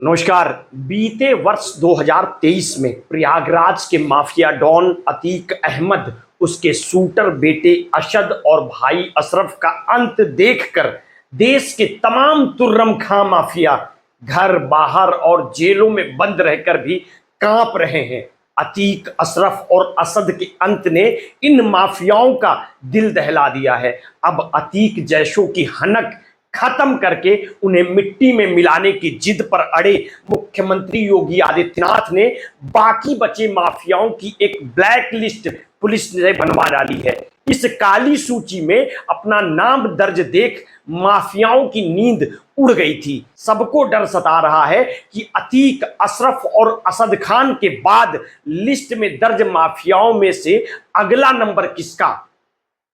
नमस्कार। बीते वर्ष 2023 में प्रयागराज के माफिया डॉन अतीक अहमद, उसके शूटर बेटे अशद और भाई अशरफ का अंत देखकर देश के तमाम तुर्रम खां माफिया घर बाहर और जेलों में बंद रहकर भी कांप रहे हैं। अतीक, अशरफ और असद के अंत ने इन माफियाओं का दिल दहला दिया है। अब अतीक जैशों की हनक खत्म करके उन्हें मिट्टी में मिलाने की जिद पर अड़े मुख्यमंत्री योगी आदित्यनाथ ने बाकी बचे माफियाओं की एक ब्लैक लिस्ट पुलिस ने बनवा डाली है। इस काली सूची में अपना नाम दर्ज देख माफियाओं की नींद उड़ गई थी। सबको डर सता रहा है कि अतीक, अशरफ और असद खान के बाद लिस्ट में दर्ज माफियाओं में से अगला नंबर किसका।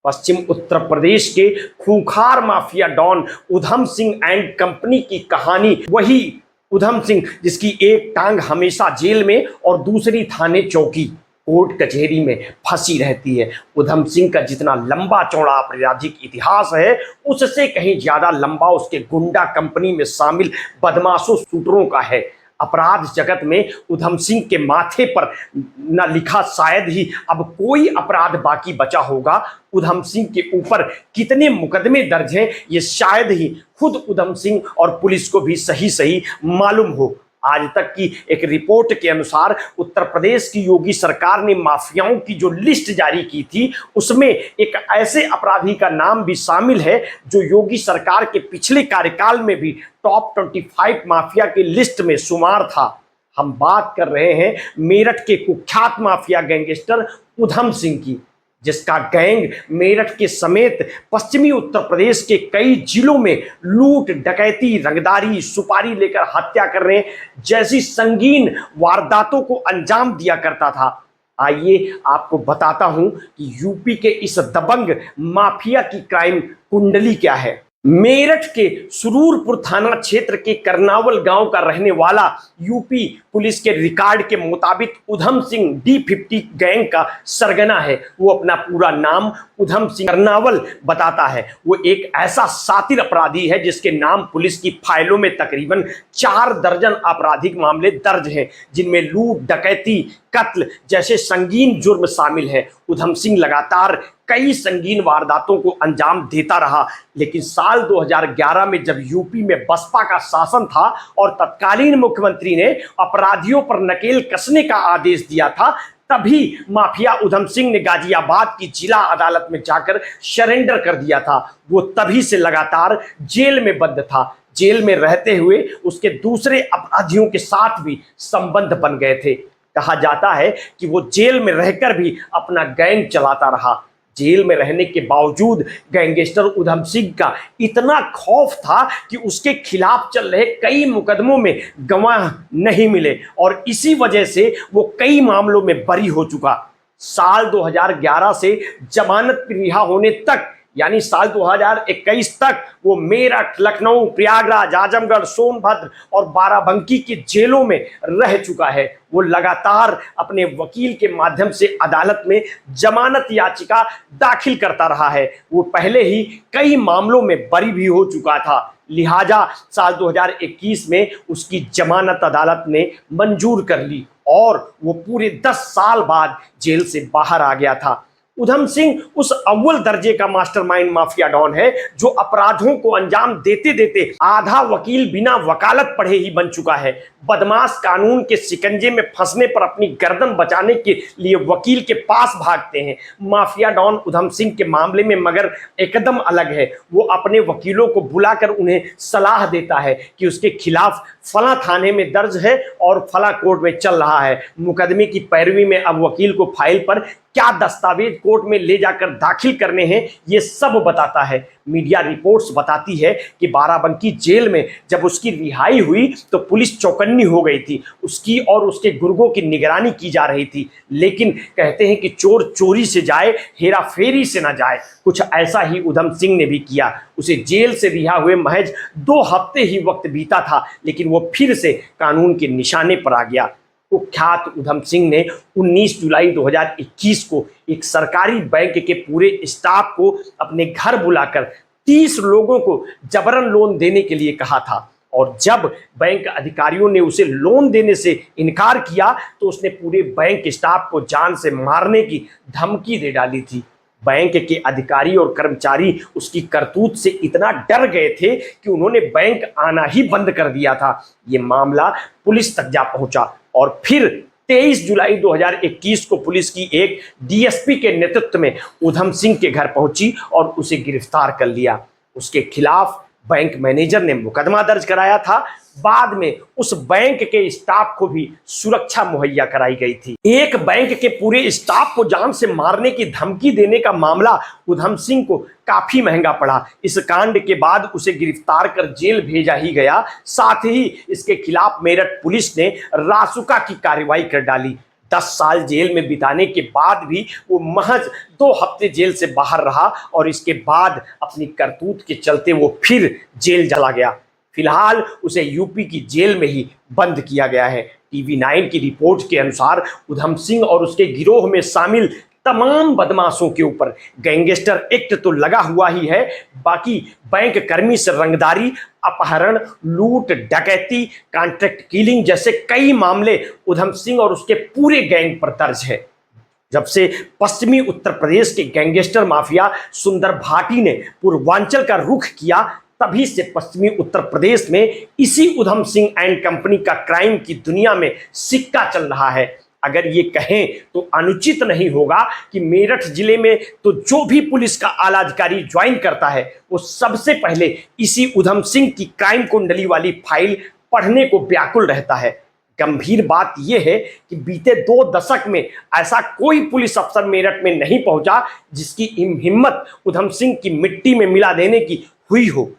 पश्चिम उत्तर प्रदेश के खूंखार mafia don Udham Singh and company की कहानी, वही उधम सिंह जिसकी एक टांग हमेशा जेल में और दूसरी थाने चौकी कोर्ट कचहरी में फंसी रहती है। उधम सिंह का जितना लंबा चौड़ा आपराधिक इतिहास है, उससे कहीं ज्यादा लंबा उसके गुंडा कंपनी में शामिल बदमाशों शूटरों का है। अपराध जगत में उधम सिंह के माथे पर न लिखा शायद ही अब कोई अपराध बाकी बचा होगा। उधम सिंह के ऊपर कितने मुकदमे दर्ज हैं, ये शायद ही खुद उधम सिंह और पुलिस को भी सही सही मालूम हो। आज तक की एक रिपोर्ट के अनुसार उत्तर प्रदेश की योगी सरकार ने माफियाओं की जो लिस्ट जारी की थी, उसमें एक ऐसे अपराधी का नाम भी शामिल है जो योगी सरकार के पिछले कार्यकाल में भी टॉप 25 माफिया की लिस्ट में शुमार था। हम बात कर रहे हैं मेरठ के कुख्यात माफिया गैंगस्टर उधम सिंह की, जिसका गैंग मेरठ के समेत पश्चिमी उत्तर प्रदेश के कई जिलों में लूट, डकैती, रंगदारी, सुपारी लेकर हत्या करने जैसी संगीन वारदातों को अंजाम दिया करता था। आइए आपको बताता हूं कि यूपी के इस दबंग माफिया की क्राइम कुंडली क्या है। मेरठ के सुरूरपुर थाना क्षेत्र के करनावल गांव का रहने वाला यूपी पुलिस के रिकॉर्ड के मुताबिक उधम सिंह D50 गैंग का सरगना है। वो अपना पूरा नाम उधम सिंह करनावल बताता है। वो एक ऐसा शातिर अपराधी है जिसके नाम पुलिस की फाइलों में तकरीबन 4 दर्जन आपराधिक मामले दर्ज हैं, जिनमें लूट, डकैती, कत्ल जैसे संगीन जुर्म शामिल है। उधम सिंह लगातार कई संगीन वारदातों को अंजाम देता रहा, लेकिन साल 2011 में जब यूपी में बसपा का शासन था और तत्कालीन मुख्यमंत्री ने अपराधियों पर नकेल कसने का आदेश दिया था, तभी माफिया उधम सिंह ने गाजियाबाद की जिला अदालत में जाकर सरेंडर कर दिया था। वो तभी से लगातार जेल में बंद था। जेल में रहते हुए उसके दूसरे अपराधियों के साथ भी संबंध बन गए थे। कहा जाता है कि वो जेल में रहकर भी अपना गैंग चलाता रहा। जेल में रहने के बावजूद गैंगस्टर उधम सिंह का इतना खौफ था कि उसके खिलाफ चल रहे कई मुकदमों में गवाह नहीं मिले और इसी वजह से वो कई मामलों में बरी हो चुका। साल 2011 से जमानत पर रिहा होने तक, यानी साल 2021 तक वो मेरठ, लखनऊ, प्रयागराज, आजमगढ़, सोनभद्र और बाराबंकी के जेलों में रह चुका है। वो लगातार अपने वकील के माध्यम से अदालत में जमानत याचिका दाखिल करता रहा है। वो पहले ही कई मामलों में बरी भी हो चुका था, लिहाजा साल 2021 में उसकी जमानत अदालत ने मंजूर कर ली और वो पूरे 10 साल बाद जेल से बाहर आ गया था। उधम सिंह उस अव्वल दर्जे का मास्टरमाइंड माफिया डॉन है जो अपराधों को अंजाम देते देते आधा वकील बिना वकालत पढ़े ही बन चुका है। बदमाश कानून के शिकंजे में फंसने पर अपनी गर्दन बचाने के लिए वकील के पास भागते हैं। माफिया डॉन उधम सिंह के मामले में मगर एकदम अलग है। वो अपने वकीलों को बुलाकर उन्हें सलाह देता है कि उसके खिलाफ फला थाने में दर्ज है और फला कोर्ट में चल रहा है। मुकदमे की पैरवी में अब वकील को फाइल पर क्या दस्तावेज कोर्ट में ले जाकर दाखिल करने हैं, ये सब बताता है। मीडिया रिपोर्ट्स बताती है कि बाराबंकी जेल में जब उसकी रिहाई हुई तो पुलिस चौकन्नी हो गई थी। उसकी और उसके गुर्गों की निगरानी की जा रही थी, लेकिन कहते हैं कि चोर चोरी से जाए, हेरा फेरी से ना जाए। कुछ ऐसा ही उधम सिंह ने भी किया। उसे जेल से रिहा हुए महज 2 हफ्ते ही वक्त बीता था, लेकिन वो फिर से कानून के निशाने पर आ गया। कुख्यात उधम सिंह ने 19 जुलाई 2021 को एक सरकारी बैंक के पूरे स्टाफ को अपने घर बुलाकर 30 लोगों को जबरन लोन देने के लिए कहा था और जब बैंक अधिकारियों ने उसे लोन देने से इनकार किया तो उसने पूरे बैंक स्टाफ को जान से मारने की धमकी दे डाली थी। बैंक के अधिकारी और कर्मचारी उसकी करतूत से इतना डर गए थे कि उन्होंने बैंक आना ही बंद कर दिया था। ये मामला पुलिस तक जा पहुंचा और फिर 23 जुलाई 2021 को पुलिस की एक डीएसपी के नेतृत्व में उधम सिंह के घर पहुंची और उसे गिरफ्तार कर लिया। उसके खिलाफ बैंक मैनेजर ने मुकदमा दर्ज कराया था। बाद में उस बैंक के स्टाफ को भी सुरक्षा मुहैया कराई गई थी। एक बैंक के पूरे स्टाफ को जान से मारने की धमकी देने का मामला उधम सिंह को काफी महंगा पड़ा। इस कांड के बाद उसे गिरफ्तार कर जेल भेजा ही गया। साथ ही इसके खिलाफ मेरठ पुलिस ने रासुका की कार्रवाई कर डाली। 10 साल जेल में बिताने के बाद भी वो महज 2 हफ्ते जेल से बाहर रहा और इसके बाद अपनी करतूत के चलते वो फिर जेल चला गया। फिलहाल उसे यूपी की जेल में ही बंद किया गया है। टीवी 9 की रिपोर्ट के अनुसार उधम सिंह और उसके गिरोह में शामिल तमाम बदमाशों के ऊपर गैंगस्टर एक्ट तो लगा हुआ ही है, बाकी बैंक कर्मी से रंगदारी, अपहरण, लूट, डकैती, कॉन्ट्रैक्ट किलिंग जैसे कई मामले उधम सिंह और उसके पूरे गैंग पर दर्ज है। जब से पश्चिमी उत्तर प्रदेश के गैंगस्टर माफिया सुंदर भाटी ने पूर्वांचल का रुख किया, तभी से पश्चिमी उत्तर प्रदेश में इसी उधम सिंह एंड कंपनी का क्राइम की दुनिया में सिक्का चल रहा है। अगर ये कहें तो अनुचित नहीं होगा कि मेरठ जिले में तो जो भी पुलिस का आला अधिकारी ज्वाइन करता है वो सबसे पहले इसी उधम सिंह की क्राइम कुंडली वाली फाइल पढ़ने को व्याकुल रहता है। गंभीर बात यह है कि बीते 2 दशक में ऐसा कोई पुलिस अफसर मेरठ में नहीं पहुंचा जिसकी हिम्मत उधम सिंह की मिट्टी में मिला देने की हुई हो।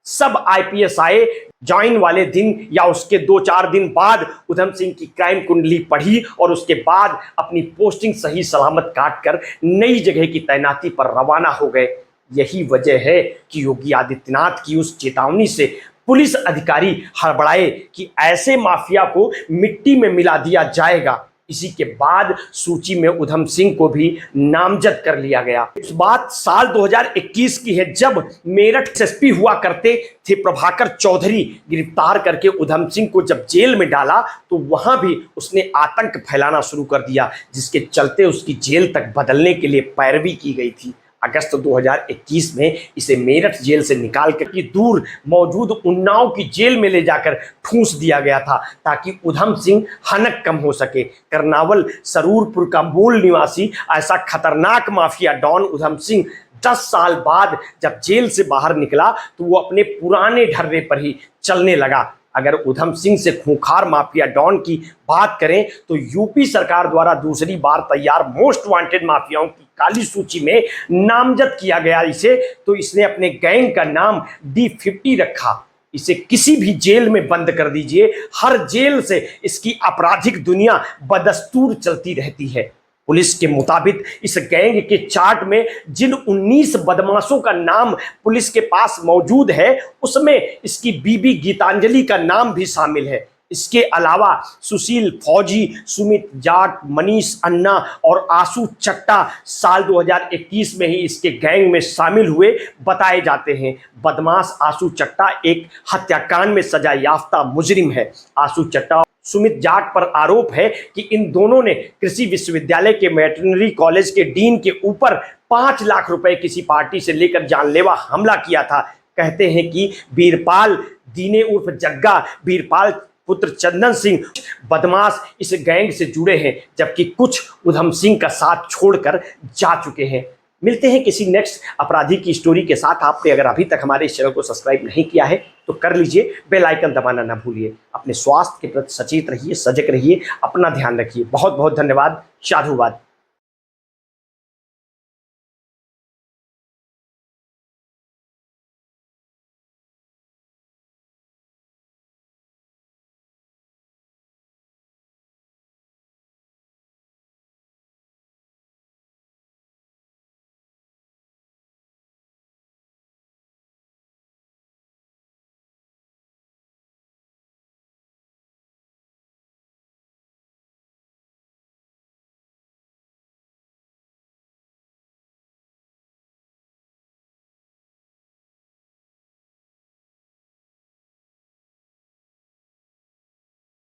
सब आईपीएस आए ज्वाइन वाले दिन या उसके 2-4 दिन बाद उधम सिंह की क्राइम कुंडली पढ़ी और उसके बाद अपनी पोस्टिंग सही सलामत काट कर नई जगह की तैनाती पर रवाना हो गए। यही वजह है कि योगी आदित्यनाथ की उस चेतावनी से पुलिस अधिकारी हड़बड़ाए कि ऐसे माफिया को मिट्टी में मिला दिया जाएगा। इसी के बाद सूची में उधम सिंह को भी नामजद कर लिया गया। इस बात साल 2021 की है जब मेरठ एसएसपी हुआ करते थे प्रभाकर चौधरी गिरफ्तार करके उधम सिंह को जब जेल में डाला तो वहां भी उसने आतंक फैलाना शुरू कर दिया, जिसके चलते उसकी जेल तक बदलने के लिए पैरवी की गई थी। अगस्त 2021 में इसे मेरठ जेल से निकाल कर दूर मौजूद उन्नाव की जेल में ले जाकर ठूंस दिया गया था ताकि उधम सिंह हनक कम हो सके। करनावल सरूरपुर का मूल निवासी ऐसा खतरनाक माफिया डॉन उधम सिंह 10 साल बाद जब जेल से बाहर निकला तो वो अपने पुराने ढर्रे पर ही चलने लगा। अगर उधम सिंह से खूंखार माफिया डॉन की बात करें तो यूपी सरकार द्वारा दूसरी बार तैयार मोस्ट वांटेड माफियाओं की काली सूची में नामजद किया गया इसे, तो इसने अपने गैंग का नाम D50 रखा। इसे किसी भी जेल में बंद कर दीजिए, हर जेल से इसकी आपराधिक दुनिया बदस्तूर चलती रहती है। पुलिस के मुताबिक इस गैंग के चार्ट में जिन 19 बदमाशों का नाम पुलिस के पास मौजूद है उसमें इसकी बीबी गीतांजलि का नाम भी शामिल है। इसके अलावा सुशील फौजी, सुमित जाट, मनीष अन्ना और आशु चट्टा साल 2021 में ही इसके गैंग में शामिल हुए बताए जाते हैं। बदमाश आशु चट्टा एक हत्याकांड में सजा याफ्ता मुजरिम है। आशु चट्टा सुमित जाट पर आरोप है कि इन दोनों ने कृषि विश्वविद्यालय के वेटरनरी कॉलेज के डीन के ऊपर 5 लाख रुपए किसी पार्टी से लेकर जानलेवा हमला किया था। कहते हैं कि बीरपाल दीने उर्फ जग्गा, बीरपाल पुत्र चंदन सिंह बदमाश इस गैंग से जुड़े हैं, जबकि कुछ उधम सिंह का साथ छोड़कर जा चुके हैं। मिलते हैं किसी नेक्स्ट अपराधी की स्टोरी के साथ। आपने अगर अभी तक हमारे इस चैनल को सब्सक्राइब नहीं किया है तो कर लीजिए, बेल आइकन दबाना ना भूलिए। अपने स्वास्थ्य के प्रति सचेत रहिए, सजग रहिए, अपना ध्यान रखिए। बहुत बहुत धन्यवाद। साधुवाद।